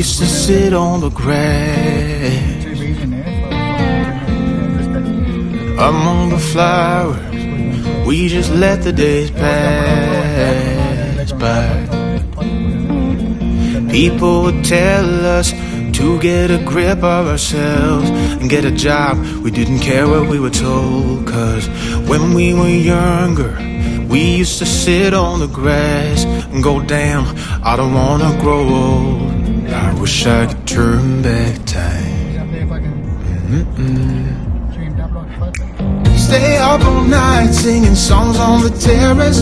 used to sit on the grass among the flowers. We just let the days pass by. People would tell us to get a grip of ourselves and get a job. We didn't care what we were told, 'cause when we were younger, we used to sit on the grass and go, damn, I don't wanna grow old. I wish I could turn back time. Stay up all night singing songs on the terrace.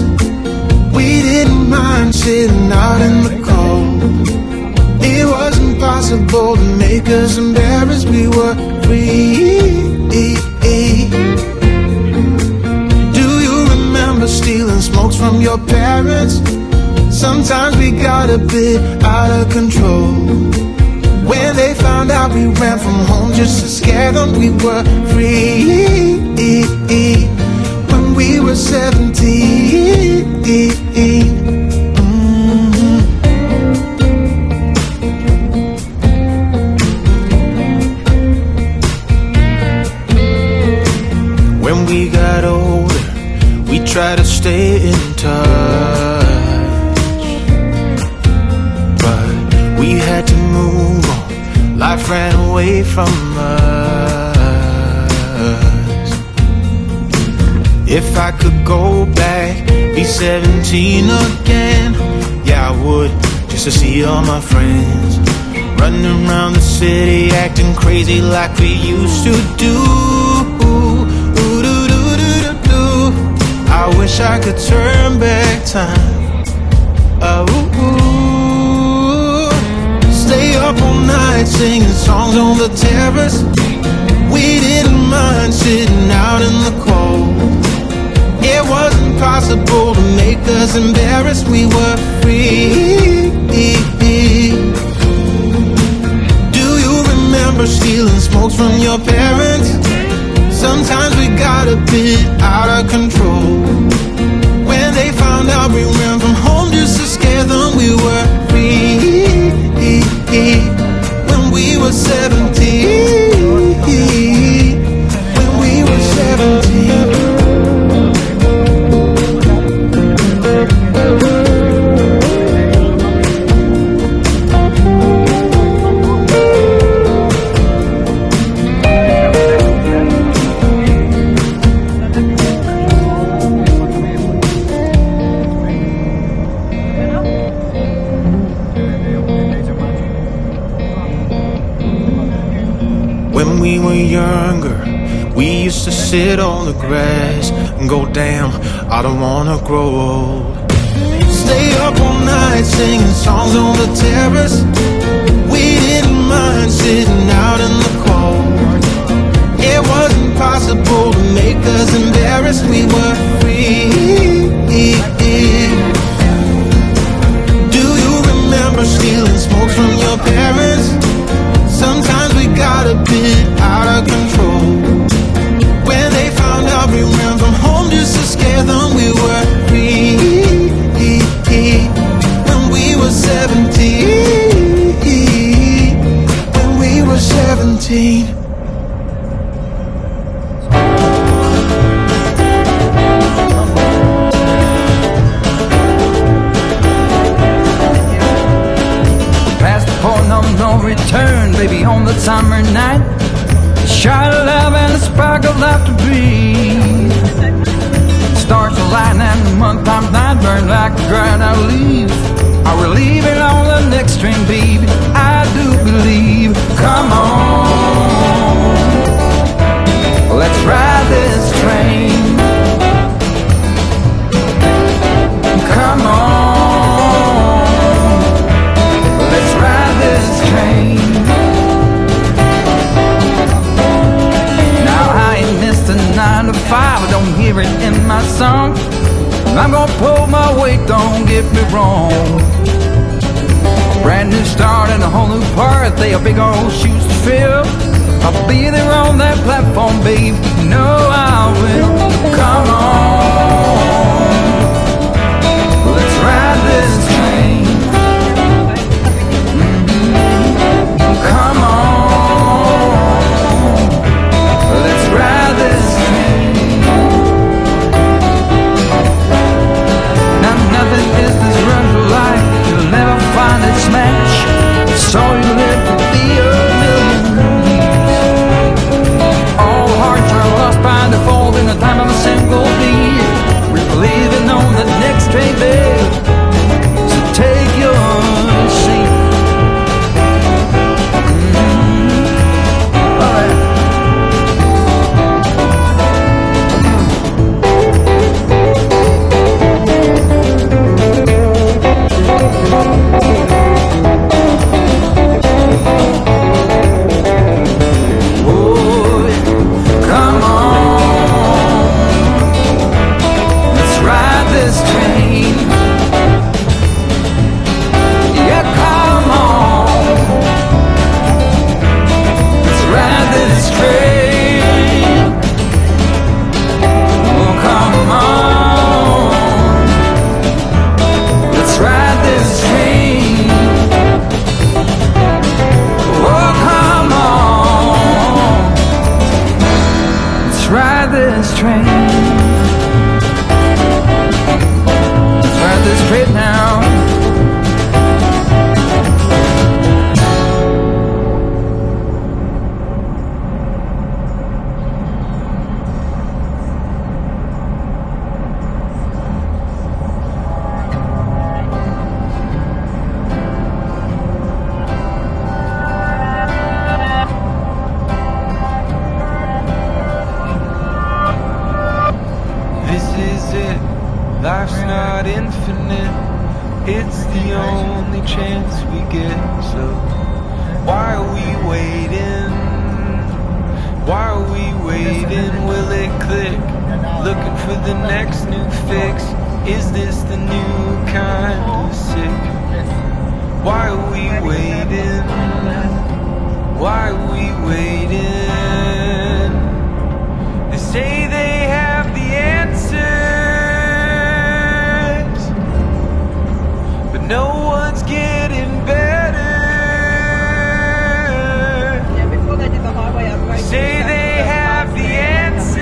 We didn't mind sitting out in the cold. It wasn't possible to make us embarrassed. We were free. Do you remember stealing smokes from your parents? Sometimes we got a bit out of control. When they found out we ran from home just to scare them, we were free. When we were 17. When we got older, we tried to stay in touch, but we had to move on. Life ran away from us. If I could go back, be 17 again, yeah, I would, just to see all my friends running around the city, acting crazy like we used to do. I wish I could turn back time. Stay up all night singing songs on the terrace. We didn't mind sitting out in the cold. It wasn't possible to make us embarrassed. We were free. Do you remember stealing smokes from your parents? Sometimes we got a bit out of control. When they found out we ran from home just to scare them, we were free. When we were 17. When we were 17. When we were younger, we used to sit on the grass and go, damn, I don't wanna grow old. Stay up all night singing songs on the terrace. We didn't mind sitting out in the cold. It wasn't possible to make us embarrassed. We were free. Do you remember stealing smokes from your parents? Sometimes we got a bit out of control. When they found out we ran from home just to scare them, we were free. When we were 17. When we were 17. No return, baby, on the summer night. Shot of love and a spark of love to breathe. Stars align and the month times night burn like a ground I leave. I will leave it on the next string, baby. I do believe. Come on, let's ride this train. Come on, let's ride this train. Now I ain't missed a 9 to 5, I don't hear it in my song. I'm gonna pull my weight, don't get me wrong. Brand new start and a whole new part, they are big old shoes to fill. I'll be there on that platform, babe, you know I will. Come on, let's ride this train. ride this train. Let's ride this train now. Life's not infinite, it's the only chance we get. So why are we waiting? Why are we waiting? Will it click? Looking for the next new fix. Is this the new kind of sick? Why are we waiting? Why are we waiting? They say they have the answer, no one's getting better. Say they have the answer.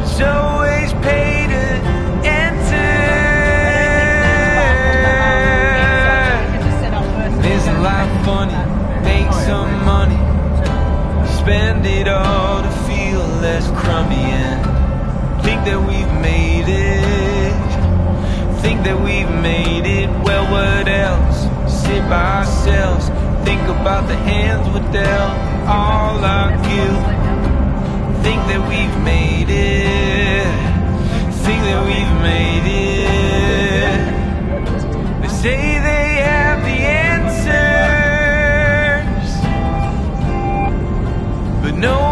It's always pay to enter. Isn't life funny? Make some money, spend it all to feel less crummy, and think that we've made it. Think that we've made it. Well, what else? Sit by ourselves, think about the hands we're dealt, all our guilt. Think that we've made it. Think that we've made it. They say they have the answers, but no